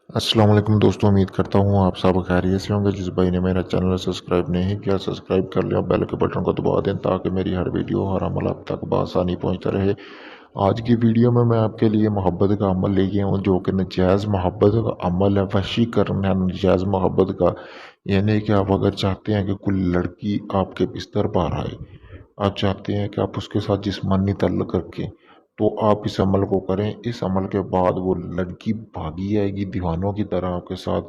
अस्सलाम वालेकुम दोस्तों, उम्मीद करता हूँ आप सब खैरियत से होंगे। जिस भाई ने मेरा चैनल सब्सक्राइब नहीं किया, सब्सक्राइब कर लिया, बेल के बटन को दबा दें ताकि मेरी हर वीडियो हर अमल आप तक बआसानी पहुँचता रहे। आज की वीडियो में मैं आपके लिए मोहब्बत का अमल लेके आया हूँ जो कि नजायज़ मोहब्बत का अमल है, वशीकरण है नजायज़ मोहब्बत का। यानी कि आप अगर चाहते हैं कि कोई लड़की आपके बिस्तर पर आए, आप चाहते हैं कि आप उसके साथ जिस्मानी ताल्लुक़ रखें, तो आप इस अमल को करें। इस अमल के बाद वो लड़की भागी आएगी दीवानों की तरह आपके साथ,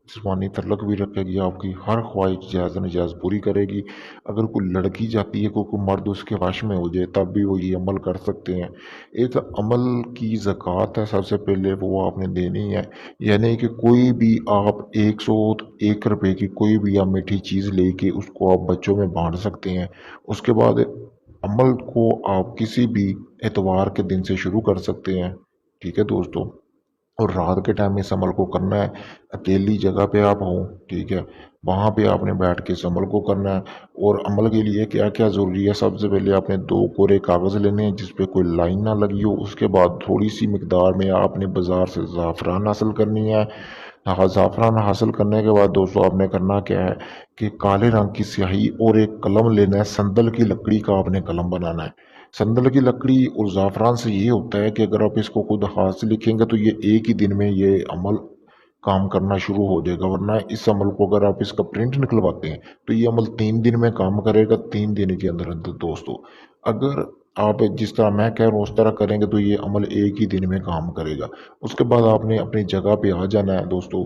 जिस्मानी ताल्लुक़ भी रखेगी, आपकी हर ख्वाहिश जायज़ नाजायज़ पूरी करेगी। अगर कोई लड़की चाहती है कि कोई मर्द उसके वश में हो जाए, तब भी वो ये अमल कर सकते हैं। एक अमल की ज़कात है, सबसे पहले वो आपने देनी है। यानी कि कोई भी आप 101 रुपए की कोई भी आप मीठी चीज़ लेके उसको आप बच्चों में बांट सकते हैं। उसके बाद अमल को आप किसी भी एतवार के दिन से शुरू कर सकते हैं। ठीक है दोस्तों, और रात के टाइम इस अमल को करना है। अकेली जगह पे आप हों, ठीक है, वहाँ पे आपने बैठ के इस अमल को करना है। और अमल के लिए क्या क्या ज़रूरी है, सबसे पहले आपने 2 कोरे कागज़ लेने हैं जिस पे कोई लाइन ना लगी हो। उसके बाद थोड़ी सी मिकदार में आपने बाज़ार से ज़ाफ़रान हासिल करनी है। हाँ, ज़ाफ़रान हासिल करने के बाद दोस्तों आपने करना क्या है कि काले रंग की स्याही और एक कलम लेना है। संदल की लकड़ी का आपने कलम बनाना है। संदल की लकड़ी और ज़ाफ़रान से ये होता है कि अगर आप इसको खुद हाथ से लिखेंगे तो ये एक ही दिन में ये अमल काम करना शुरू हो जाएगा। वरना इस अमल को अगर आप इसका प्रिंट निकलवाते हैं तो ये अमल 3 दिन में काम करेगा, 3 दिन के अंदर अंदर दोस्तों। अगर आप जिस तरह मैं कह रहा हूँ उस तरह करेंगे तो ये अमल एक ही दिन में काम करेगा। उसके बाद आपने अपनी जगह पे आ जाना है दोस्तों।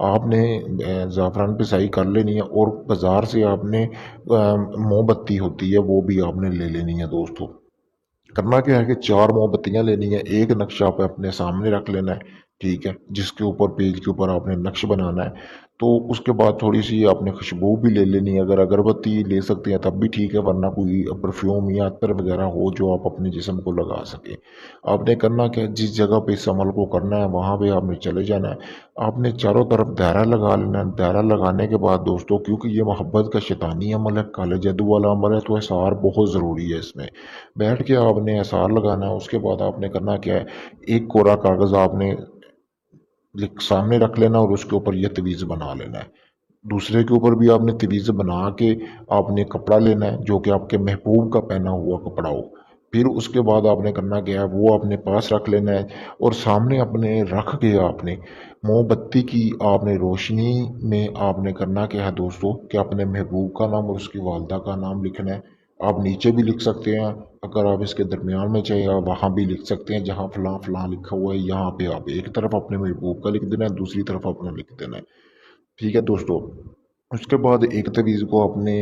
आपने ज़ाफ़रान पे स्याही कर लेनी है और बाज़ार से आपने मोमबत्ती होती है वो भी आपने ले लेनी है दोस्तों। करना क्या है कि 4 मोमबत्तियाँ लेनी है, एक नक्शा आप अपने सामने रख लेना है, ठीक है, जिसके ऊपर पेज के ऊपर आपने नक्श बनाना है। तो उसके बाद थोड़ी सी आपने खुशबू भी ले लेनी है। अगर अगरबत्ती ले सकते हैं तब भी ठीक है, वरना कोई परफ्यूम या अतर वगैरह हो जो आप अपने जिस्म को लगा सकें। आपने करना क्या है, जिस जगह पे इस अमल को करना है वहाँ पे आपने चले जाना है। आपने चारों तरफ दायरा लगा लेना है। दायरा लगाने के बाद दोस्तों, क्योंकि ये मोहब्बत का शैतानी अमल है, काले जादू वाला अमल है, तो एहसार बहुत ज़रूरी है इसमें। बैठ के आपने एहसार लगाना है। उसके बाद आपने करना क्या है, एक कोरा कागज़ आपने सामने रख लेना और उसके ऊपर यह तवीज़ बना लेना है। दूसरे के ऊपर भी आपने तवीज़ बना के आपने कपड़ा लेना है जो कि आपके महबूब का पहना हुआ कपड़ा हो। फिर उसके बाद आपने करना क्या है, वो अपने पास रख लेना है और सामने अपने रख के आपने मोमबत्ती की आपने रोशनी में आपने करना क्या है दोस्तों कि अपने महबूब का नाम और उसकी वालदा का नाम लिखना है। आप नीचे भी लिख सकते हैं, अगर आप इसके दरमियान में चाहिए आप वहाँ भी लिख सकते हैं, जहाँ फलां फलां लिखा हुआ है यहाँ पे आप एक तरफ अपने महबूब का लिख देना है, दूसरी तरफ अपना लिख देना है। ठीक है दोस्तों, उसके बाद एक तवीज़ को अपने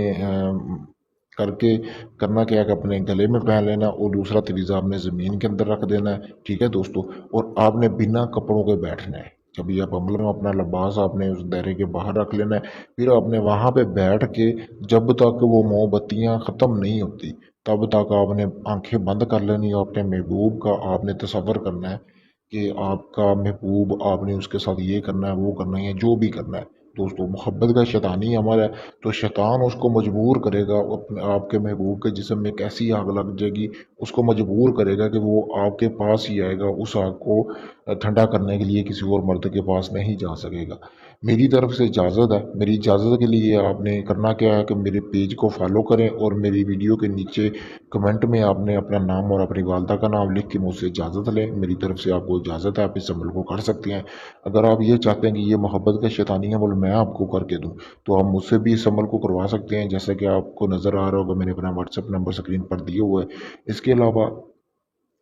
करके करना क्या है कि अपने गले में पहन लेना और दूसरा तवीज़ा आपने ज़मीन के अंदर रख देना है। ठीक है दोस्तों, और आपने बिना कपड़ों के बैठना है। जब भी आप अमल में अपना लिबास आपने उस दायरे के बाहर रख लेना है, फिर आपने वहाँ पे बैठ के जब तक वो मोमबत्तियाँ ख़त्म नहीं होती तब तक आपने आंखें बंद कर लेनी है। अपने महबूब का आपने तसव्वुर करना है कि आपका महबूब, आपने उसके साथ ये करना है, वो करना है, जो भी करना है। दोस्तों, मोहब्बत का शैतानी अमल है, तो शैतान उसको मजबूर करेगा, वो अपने आपके महबूब के जिस्म में एक ऐसी आग लग जाएगी, उसको मजबूर करेगा कि वो आपके पास ही आएगा। उस आग को ठंडा करने के लिए किसी और मर्द के पास नहीं जा सकेगा। मेरी तरफ से इजाज़त है। मेरी इजाज़त के लिए आपने करना क्या है कि मेरे पेज को फॉलो करें और मेरी वीडियो के नीचे कमेंट में आपने अपना नाम और अपनी वालदा का नाम लिख के मुझसे इजाज़त लें। मेरी तरफ से आपको इजाज़त है, आप इस अमल को कर सकते हैं। अगर आप ये चाहते हैं कि ये मोहब्बत का शैतानी अमल मैं आपको करके दूं, तो आप मुझसे भी इस अमल को करवा सकते हैं, जैसा कि आपको नज़र आ रहा होगा मैंने अपना व्हाट्सएप नंबर स्क्रीन पर दिया हुआ है। इसके अलावा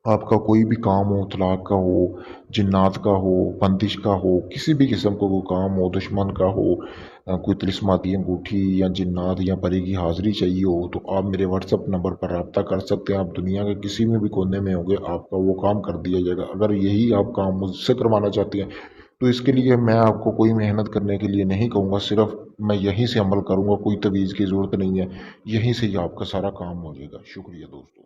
आपका कोई भी काम हो, तलाक का हो, जिन्नात का हो, बंदिश का हो, किसी भी किस्म का कोई काम हो, दुश्मन का हो, कोई तिलिस्माती अंगूठी या जिन्नात या परी की हाज़िरी चाहिए हो, तो आप मेरे व्हाट्सएप नंबर पर रब्ता कर सकते हैं। आप दुनिया के किसी में भी कोने में होंगे, आपका वो काम कर दिया जाएगा। अगर यही आप काम मुझसे करवाना चाहते हैं तो इसके लिए मैं आपको कोई मेहनत करने के लिए नहीं कहूँगा, सिर्फ मैं यहीं से अमल करूँगा, कोई तवीज़ की ज़रूरत नहीं है, यहीं से ही आपका सारा काम हो जाएगा। शुक्रिया दोस्तों।